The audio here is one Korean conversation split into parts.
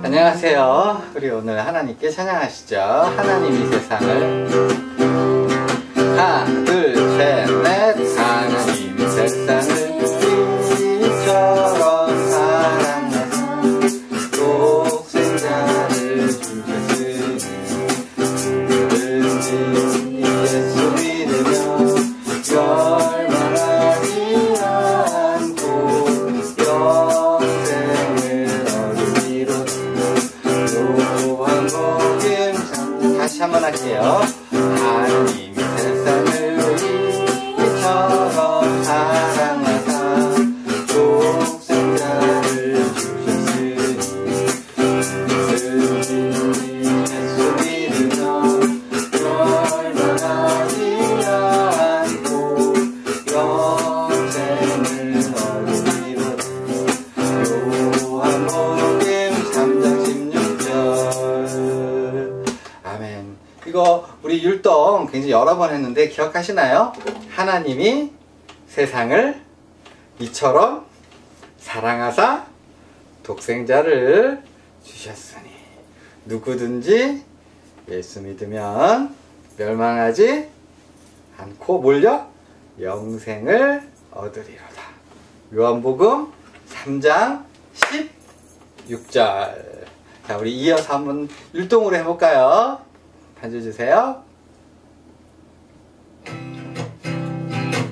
안녕하세요. 우리 오늘 하나님께 찬양하시죠. 하나님이 세상을 하나 둘 셋 넷 하나님이 세상을 이처럼 사랑하사 독생자를 주셨으니 누구든지 예수 믿으며 멸망하지 않고 영생을 얻으리로다. 요한복음 다시 한번 할게요. 하나님이 세상을 이처럼 사랑하사 독생자를 주셨으니 누구든지 예수 믿으며 멸망하지 않고 영생을 얻으리로다. 요한복음 3장 16절. 아멘. 이거 우리 율동 굉장히 여러 번 했는데 기억하시나요? 하나님이 세상을 이처럼 사랑하사 독생자를 주셨으니 누구든지 예수 믿으면 멸망하지 않고 몰려 영생을 얻으리로다. 요한복음 3장 16절. 자, 우리 이어서 한번 율동으로 해볼까요? 반주 주세요.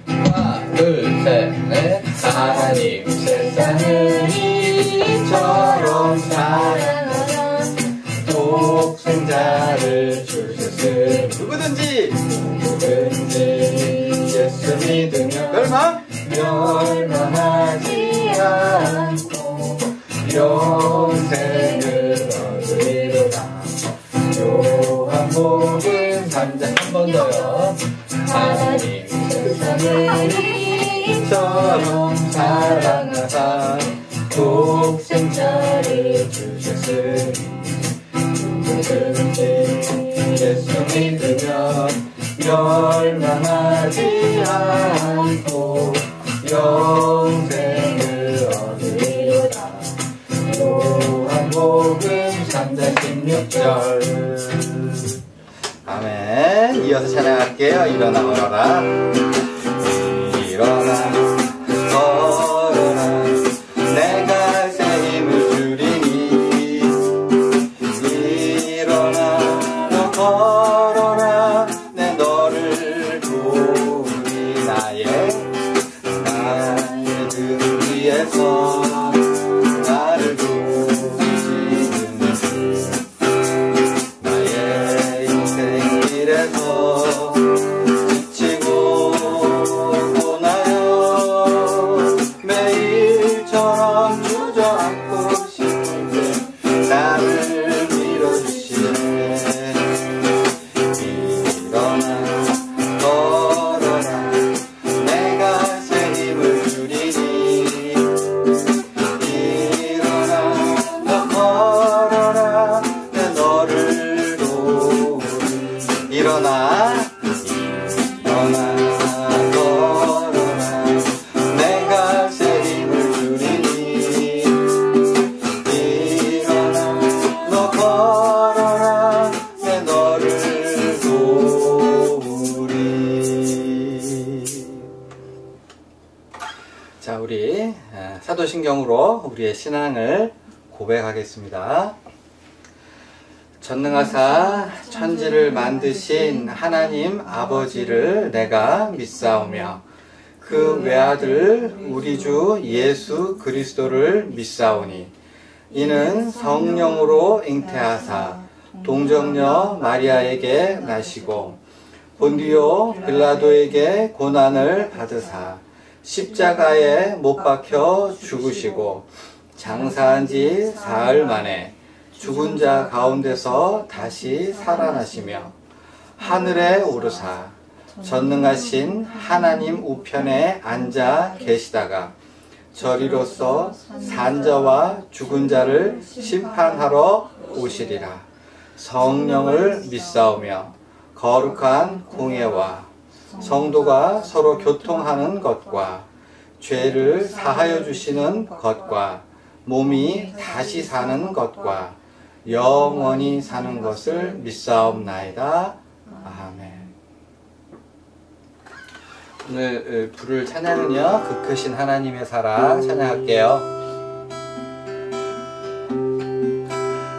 하나 둘 셋 넷 하나님 세상을 이처럼 사랑하사 독생자를 주셨으니 누구든지 예수 믿으며 멸망하지 않고 영생을 얻으리로다. 요한복음 3장 한 번 더요. 하나님 세상을 이처럼 사랑하사 독생자를 주셨으니 누구든지 예수 믿으며 멸망하지 않고 영생을 얻으리로다. 요한복음 3장 16절. 아멘. 이어서 찬양할게요. 일어나 걸어라. 일어나 걸어라. 내가 새 힘을 주리니 일어나 너 걸어라. 내 너를 도우니 나의 등 위에서 나를 도우시는 나의 인생 길에서 지치고 고나요 매일처럼 주저앉고 싶은데 나를 밀어주시네. 일어나 걸어라. 내가 새 힘을 주리니 일어나 너 걸어라. 내 너를 도우니 일어나 걸어라. 내가 새 힘을 주리니 일어나 너 걸어라. 내 너를 도우리. 자, 우리 사도신경으로 우리의 신앙을 고백하겠습니다. 전능하사 천지를 만드신 하나님 아버지를 내가 믿사오며 그 외아들 우리 주 예수 그리스도를 믿사오니 이는 성령으로 잉태하사 동정녀 마리아에게 나시고 본디오 빌라도에게 고난을 받으사 십자가에 못 박혀 죽으시고 장사한 지 사흘 만에 죽은 자 가운데서 다시 살아나시며 하늘에 오르사 전능하신 하나님 우편에 앉아 계시다가 저리로서 산자와 죽은 자를 심판하러 오시리라. 성령을 믿사오며 거룩한 공예와 성도가 서로 교통하는 것과 죄를 사하여 주시는 것과 몸이 다시 사는 것과 영원히 사는 것을 믿사옵나이다. 아멘. 오늘 부를 찬양은요, 그 크신 하나님의 사랑 찬양할게요.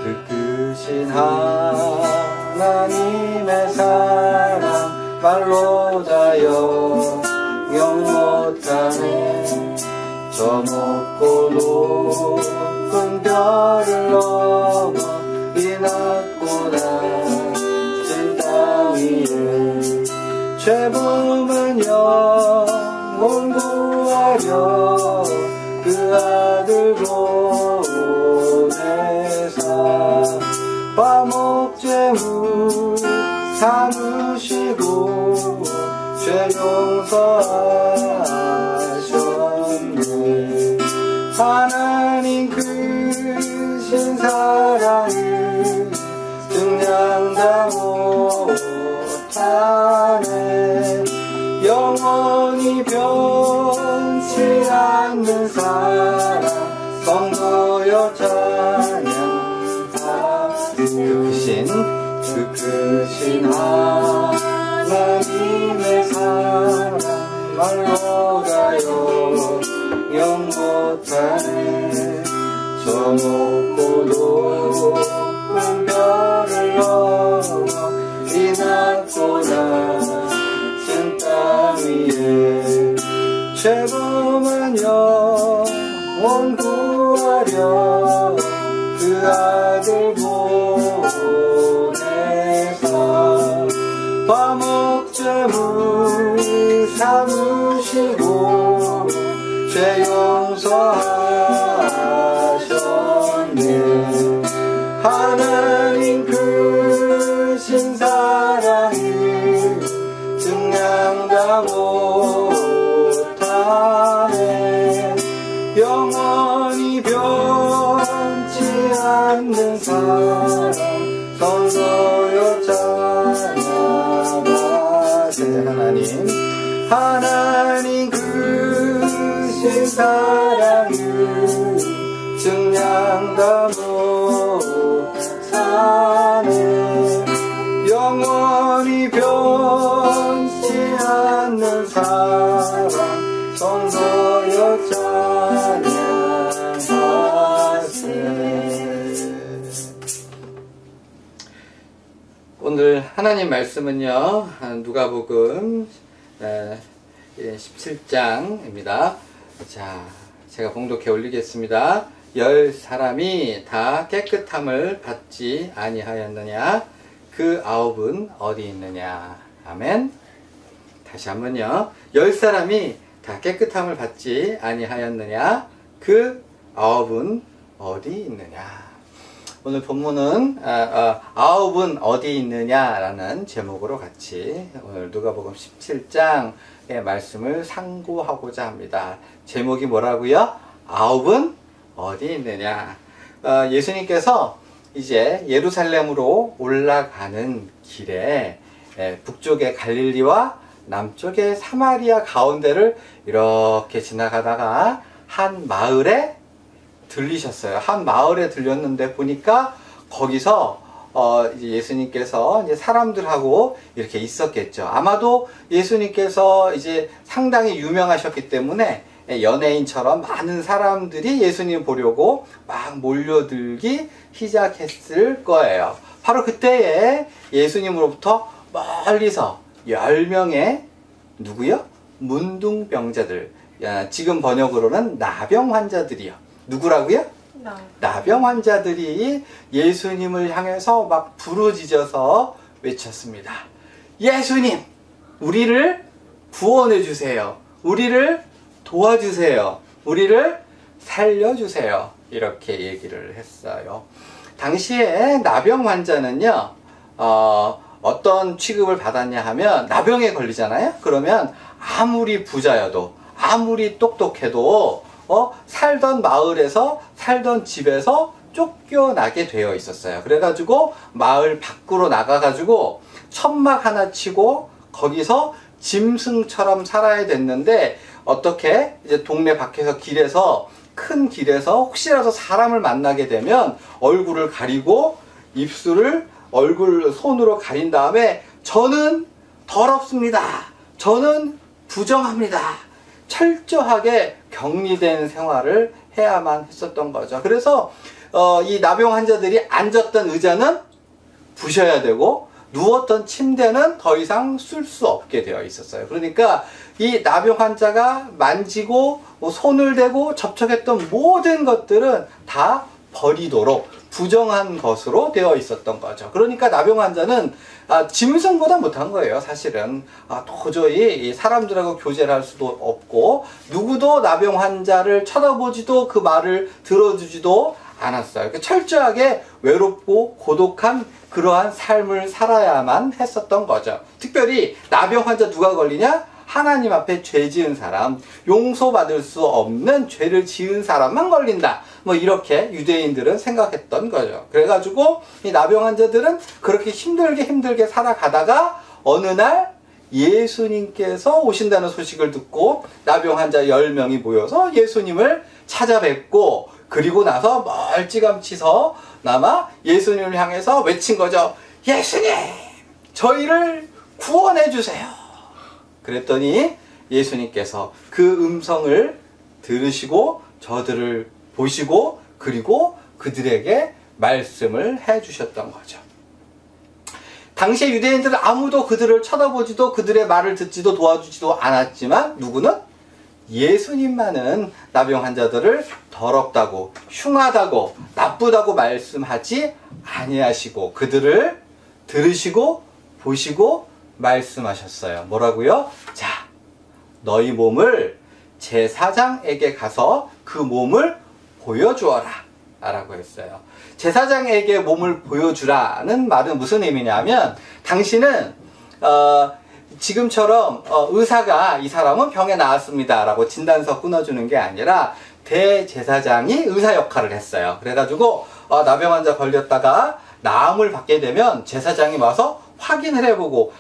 그 크신 하나님의 사랑 말로 자여 영 못하네. 저 높고 높은 별을 넘어 이 낮고 낮은 땅 위에 죄범은 영혼 구하려 그 아들 보내사 화목제물 삼으시고 죄 용서하셨네. 하나님 크신 사랑을 증량다 못하네. 영원히 변치 않는 사랑 성도여 찬양하. 그 크신 하나님의 사랑 말로 가요 영 못하네. 저 높고 높은 별을 넘어 이 낮고 낮은 땅 위에 죄범한 영혼 구하려 그 아들 보내사 화목제물 삼으시고 죄 용서하셨네. 하나님 크신 사랑을 증량다 못하네. 영원히 변치 않는 사랑 성도여 찬양하세. 하나님 크신 사랑을 증량다 못하네. 영원히 변치 않는 사랑 성도여 찬양하세. 오늘 하나님 말씀은요, 누가복음 17장입니다. 자, 제가 봉독해 올리겠습니다. 10사람이 다 깨끗함을 받지 아니하였느냐? 그 9은 어디 있느냐? 아멘. 다시 한번요. 10사람이 다 깨끗함을 받지 아니하였느냐? 그 9은 어디 있느냐? 오늘 본문은 9은 어디 있느냐라는 제목으로 같이 오늘 누가복음 17장의 말씀을 상고하고자 합니다. 제목이 뭐라고요? 9은 어디 있느냐? 예수님께서 이제 예루살렘으로 올라가는 길에 북쪽의 갈릴리와 남쪽의 사마리아 가운데를 이렇게 지나가다가 한 마을에 들리셨어요. 한 마을에 들렸는데 보니까 거기서 이제 예수님께서 이제 사람들하고 이렇게 있었겠죠. 아마도 예수님께서 이제 상당히 유명하셨기 때문에 연예인처럼 많은 사람들이 예수님 보려고 막 몰려들기 시작했을 거예요. 바로 그때에 예수님으로부터 멀리서 10명의 누구요? 문둥병자들, 지금 번역으로는 나병 환자들이요. 누구라고요? 나병 환자들이 예수님을 향해서 막 부르짖어서 외쳤습니다. 예수님, 우리를 구원해 주세요. 우리를 도와주세요. 우리를 살려주세요. 이렇게 얘기를 했어요. 당시에 나병 환자는요, 어떤 취급을 받았냐 하면, 나병에 걸리잖아요. 그러면 아무리 부자여도, 아무리 똑똑해도 살던 마을에서, 살던 집에서 쫓겨나게 되어 있었어요. 그래가지고 마을 밖으로 나가가지고 천막 하나 치고 거기서 짐승처럼 살아야 됐는데, 어떻게 이제 동네 밖에서 길에서 큰 길에서 혹시라도 사람을 만나게 되면 얼굴을 가리고 입술을 손으로 가린 다음에 저는 더럽습니다. 저는 부정합니다. 철저하게 격리된 생활을 해야만 했었던 거죠. 그래서 이 나병 환자들이 앉았던 의자는 부셔야 되고 누웠던 침대는 더 이상 쓸 수 없게 되어 있었어요. 그러니까 이 나병 환자가 만지고 손을 대고 접촉했던 모든 것들은 다 버리도록 부정한 것으로 되어 있었던 거죠. 그러니까 나병 환자는 짐승보다 못한 거예요. 사실은 도저히 사람들하고 교제를 할 수도 없고 누구도 나병 환자를 쳐다보지도 그 말을 들어주지도 않았어요. 철저하게 외롭고 고독한 그러한 삶을 살아야만 했었던 거죠. 특별히 나병 환자 누가 걸리냐? 하나님 앞에 죄 지은 사람, 용서받을 수 없는 죄를 지은 사람만 걸린다. 뭐 이렇게 유대인들은 생각했던 거죠. 그래가지고 이 나병 환자들은 그렇게 힘들게 살아가다가 어느 날 예수님께서 오신다는 소식을 듣고 나병 환자 10명이 모여서 예수님을 찾아뵙고 그리고 나서 멀찌감치서 남아 예수님을 향해서 외친 거죠. 예수님! 저희를 구원해 주세요. 그랬더니 예수님께서 그 음성을 들으시고 저들을 보시고 그리고 그들에게 말씀을 해 주셨던 거죠. 당시에 유대인들은 아무도 그들을 쳐다보지도 그들의 말을 듣지도 도와주지도 않았지만 누구는? 예수님만은 나병 환자들을 더럽다고 흉하다고 나쁘다고 말씀하지 아니하시고 그들을 들으시고 보시고 말씀하셨어요. 뭐라고요? 자, 너희 몸을 제사장에게 가서 그 몸을 보여주어라 라고 했어요. 제사장에게 몸을 보여주라는 말은 무슨 의미냐면 당신은 지금처럼 의사가 이 사람은 병에 나았습니다 라고 진단서 끊어주는 게 아니라 대제사장이 의사 역할을 했어요. 그래가지고 나병 환자 걸렸다가 나음을 받게 되면 제사장이 와서 확인을 해보고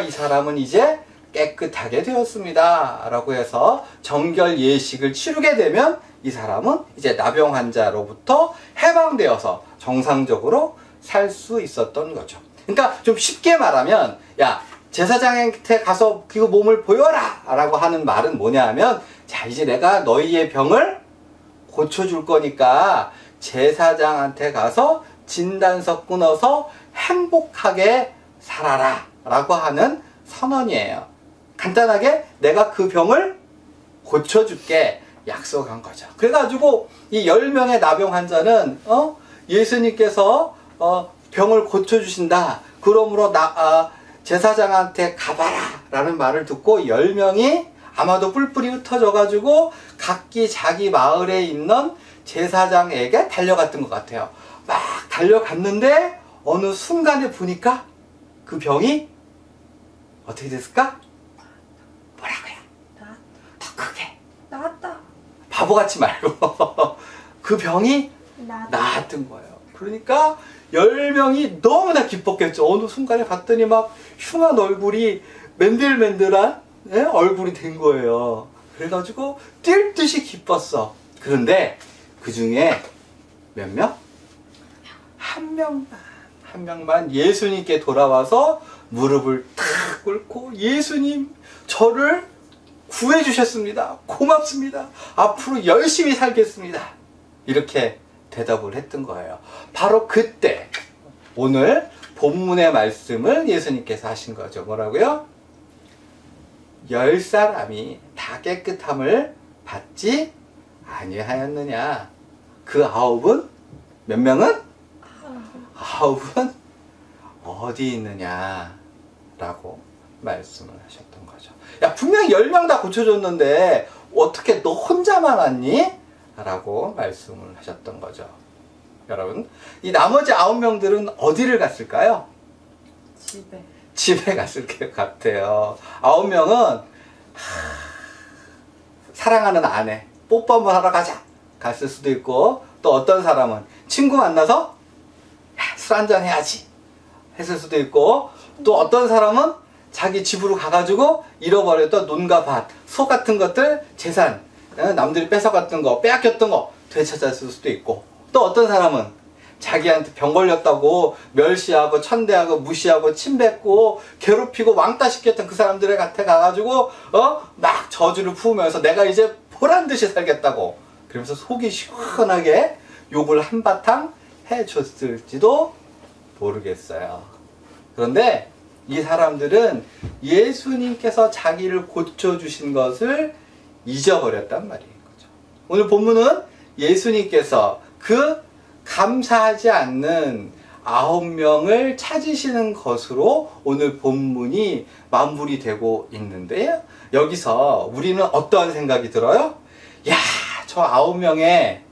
이 사람은 이제 깨끗하게 되었습니다 라고 해서 정결 예식을 치르게 되면 이 사람은 이제 나병 환자로부터 해방되어서 정상적으로 살 수 있었던 거죠. 그러니까 좀 쉽게 말하면 야 제사장한테 가서 그 몸을 보여라 라고 하는 말은 뭐냐 하면 자 이제 내가 너희의 병을 고쳐줄 거니까 제사장한테 가서 진단서 끊어서 행복하게 살아라 라고 하는 선언이에요. 간단하게 내가 그 병을 고쳐줄게 약속한 거죠. 그래가지고 이 10명의 나병 환자는 예수님께서 병을 고쳐주신다. 그러므로 제사장한테 가봐라 라는 말을 듣고 10명이 아마도 뿔뿔이 흩어져 가지고 각기 자기 마을에 있는 제사장에게 달려갔던 것 같아요. 막 달려갔는데 어느 순간에 보니까 그 병이 어떻게 됐을까? 뭐라고요? 더 크게 나왔다. 바보같이 말고 그 병이 나았던 거예요. 그러니까 10명이 너무나 기뻤겠죠. 어느 순간에 봤더니 막 흉한 얼굴이 맨들맨들한 얼굴이 된 거예요. 그래가지고 뛸 듯이 기뻤어. 그런데 그 중에 몇 명? 한 명만 예수님께 돌아와서 무릎을 탁 꿇고 예수님 저를 구해주셨습니다. 고맙습니다. 앞으로 열심히 살겠습니다. 이렇게 대답을 했던 거예요. 바로 그때 오늘 본문의 말씀을 예수님께서 하신 거죠. 뭐라고요? 10사람이 다 깨끗함을 받지 아니하였느냐. 그 9은 몇 명은? 9은 어디 있느냐 라고 말씀을 하셨던 거죠. 야 분명히 10명 다 고쳐줬는데 어떻게 너 혼자만 왔니? 라고 말씀을 하셨던 거죠. 여러분 이 나머지 9명들은 어디를 갔을까요? 집에 갔을 것 같아요. 9명은 사랑하는 아내 뽀뽀 한번 하러 가자 갔을 수도 있고 또 어떤 사람은 친구 만나서 술 한잔 해야지 했을 수도 있고 또 어떤 사람은 자기 집으로 가가지고 잃어버렸던 논과 밭, 소 같은 것들 재산 남들이 뺏어갔던 거, 빼앗겼던 거 되찾았을 수도 있고, 또 어떤 사람은 자기한테 병 걸렸다고 멸시하고 천대하고 무시하고 침뱉고 괴롭히고 왕따 시켰던 그 사람들의 곁에 가가지고 막 저주를 부으면서 내가 이제 보란듯이 살겠다고 그러면서 속이 시원하게 욕을 한바탕 해줬을지도 모르겠어요. 그런데 이 사람들은 예수님께서 자기를 고쳐주신 것을 잊어버렸단 말이에요. 오늘 본문은 예수님께서 그 감사하지 않는 9명을 찾으시는 것으로 오늘 본문이 마무리 되고 있는데요. 여기서 우리는 어떠한 생각이 들어요? 야, 저 9명의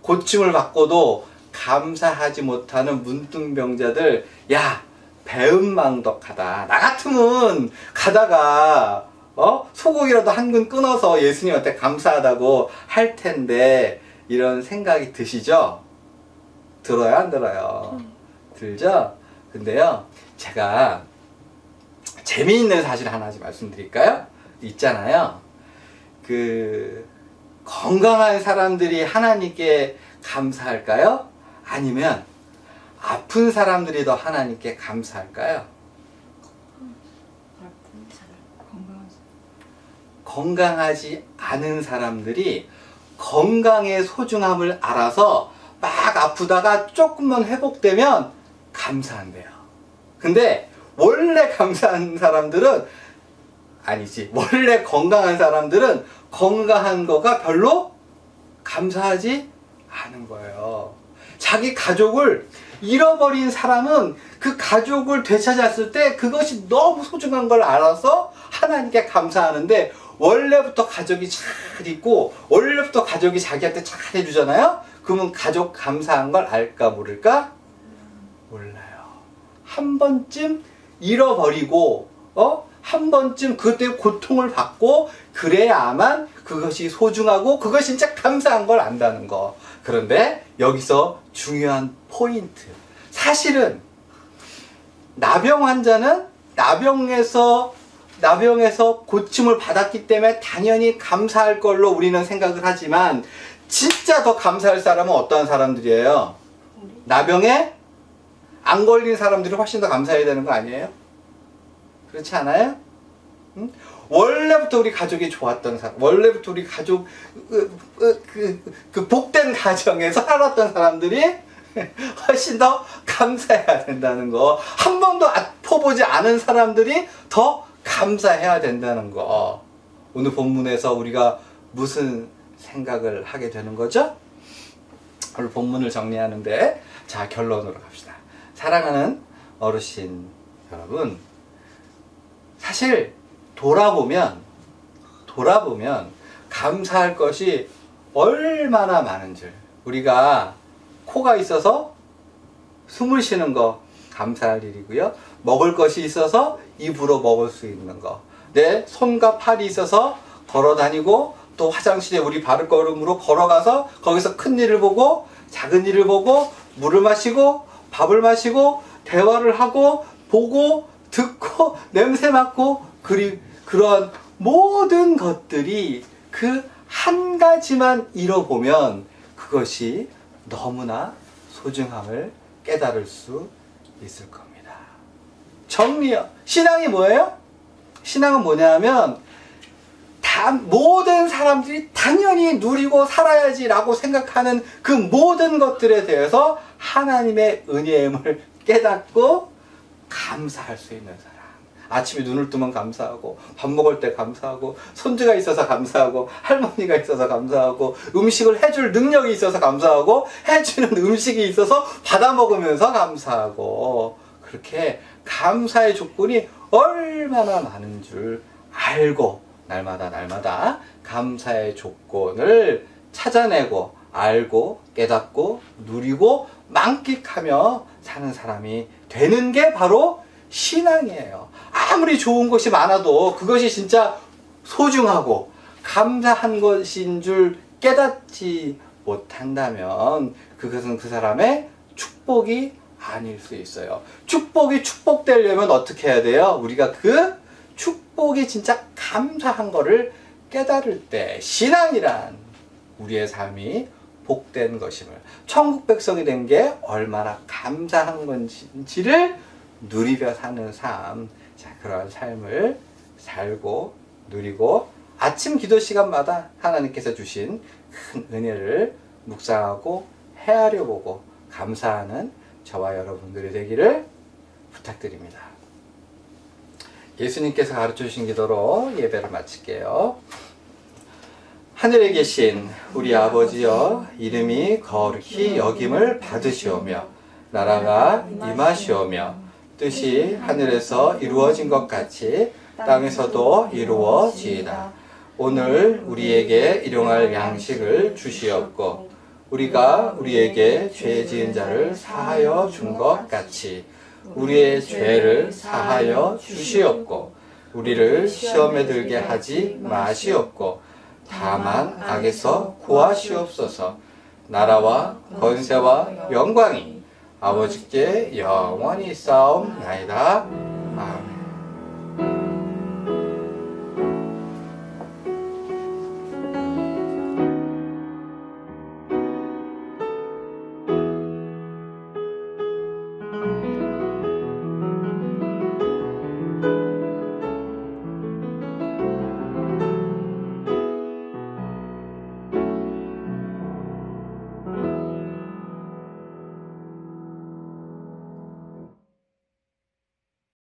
고침을 받고도 감사하지 못하는 문둥병자들, 야, 배은망덕하다. 나 같으면 가다가 소고기라도 한 근 끊어서 예수님한테 감사하다고 할 텐데, 이런 생각이 드시죠? 들어요, 안 들어요? 들죠? 근데요, 제가 재미있는 사실 하나 말씀드릴까요? 있잖아요. 건강한 사람들이 하나님께 감사할까요? 아니면 아픈 사람들이 더 하나님께 감사할까요? 건강하지 않은 사람들이 건강의 소중함을 알아서 막 아프다가 조금만 회복되면 감사한대요. 근데 원래 감사한 사람들은 원래 건강한 사람들은 건강한 거가 별로 감사하지 않은 거예요. 자기 가족을 잃어버린 사람은 그 가족을 되찾았을 때 그것이 너무 소중한 걸 알아서 하나님께 감사하는데, 원래부터 가족이 잘 있고 원래부터 가족이 자기한테 잘 해주잖아요. 그러면 가족 감사한 걸 알까 모를까? 몰라요. 한 번쯤 잃어버리고 한 번쯤 그때 고통을 받고 그래야만 그것이 소중하고 그것이 진짜 감사한 걸 안다는 거. 그런데 여기서 중요한 포인트, 사실은 나병 환자는 나병에서 고침을 받았기 때문에 당연히 감사할 걸로 우리는 생각을 하지만, 진짜 더 감사할 사람은 어떠한 사람들이에요? 나병에 안 걸린 사람들이 훨씬 더 감사해야 되는 거 아니에요? 그렇지 않아요? 응? 원래부터 우리 가족이 좋았던 사람, 원래부터 우리 가족 그 복된 가정에서 살았던 사람들이 훨씬 더 감사해야 된다는 거. 한 번도 아파보지 않은 사람들이 더 감사해야 된다는 거. 오늘 본문에서 우리가 무슨 생각을 하게 되는 거죠? 오늘 본문을 정리하는데, 자, 결론으로 갑시다. 사랑하는 어르신 여러분, 사실 돌아보면 감사할 것이 얼마나 많은 줄. 우리가 코가 있어서 숨을 쉬는 거 감사할 일이고요. 먹을 것이 있어서 입으로 먹을 수 있는 거. 내 손과 팔이 있어서 걸어 다니고, 또 화장실에 우리 발걸음으로 걸어가서 거기서 큰 일을 보고 작은 일을 보고 물을 마시고 밥을 마시고 대화를 하고 보고 듣고 냄새 맡고, 그런 모든 것들이 그 한 가지만 잃어보면 그것이 너무나 소중함을 깨달을 수 있을 겁니다. 정리요. 신앙이 뭐예요? 신앙은 뭐냐면, 모든 사람들이 당연히 누리고 살아야지 라고 생각하는 그 모든 것들에 대해서 하나님의 은혜임을 깨닫고 감사할 수 있는 사람. 아침에 눈을 뜨면 감사하고, 밥 먹을 때 감사하고, 손주가 있어서 감사하고, 할머니가 있어서 감사하고, 음식을 해줄 능력이 있어서 감사하고, 해주는 음식이 있어서 받아 먹으면서 감사하고, 그렇게 감사의 조건이 얼마나 많은 줄 알고 날마다 감사의 조건을 찾아내고 알고 깨닫고 누리고 만끽하며 사는 사람이 되는 게 바로 신앙이에요. 아무리 좋은 것이 많아도 그것이 진짜 소중하고 감사한 것인 줄 깨닫지 못한다면 그것은 그 사람의 축복이 아닐 수 있어요. 축복이 축복되려면 어떻게 해야 돼요? 우리가 그 축복이 진짜 감사한 거를 깨달을 때 신앙이란 우리의 삶이 복된 것임을, 천국 백성이 된 게 얼마나 감사한 건지를 누리며 사는 삶, 자, 그런 삶을 살고 누리고 아침 기도 시간마다 하나님께서 주신 큰 은혜를 묵상하고 헤아려 보고 감사하는 저와 여러분들이 되기를 부탁드립니다. 예수님께서 가르쳐 주신 기도로 예배를 마칠게요. 하늘에 계신 우리 아버지여, 이름이 거룩히 여김을 받으시오며 나라가 임하시오며 뜻이 하늘에서 이루어진 것 같이 땅에서도 이루어지이다. 오늘 우리에게 일용할 양식을 주시옵고 우리가 우리에게 죄 지은 자를 사하여 준 것 같이 우리의 죄를 사하여 주시옵고 우리를 시험에 들게 하지 마시옵고 다만 악에서 구하시옵소서. 나라와 권세와 영광이 아버지께 영원히 쌓옵나이다. 아멘.